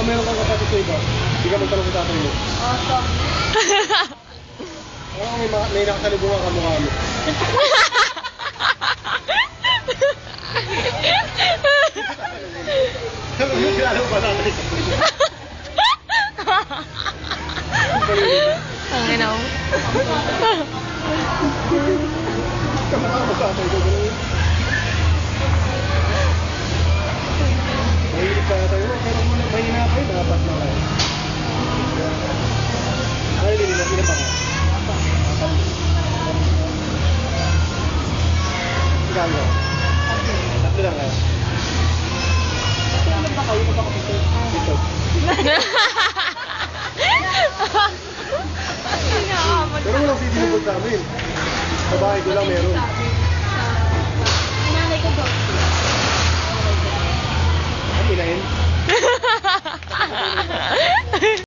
Kung meron kang kapatid sa iba, hindi ka magtanong sa tatay mo. Awesome. Oo, may nakasalubungan ka mukha mo. Kilala mo ba tatay? Ang ina mo. Kamukha mo tatay ko. Mahilig ka tayo, pero muna mahina kayo, dapat na kayo. Ano din nila, sila pa ka? Ilan ka? Tatlo lang kayo. Ilan ba kayo? Ilan ba kayo? Dito. Pero walang sinubod sa amin. Sa bahay ko lang meron. Nanay ko daw. Ano inahin?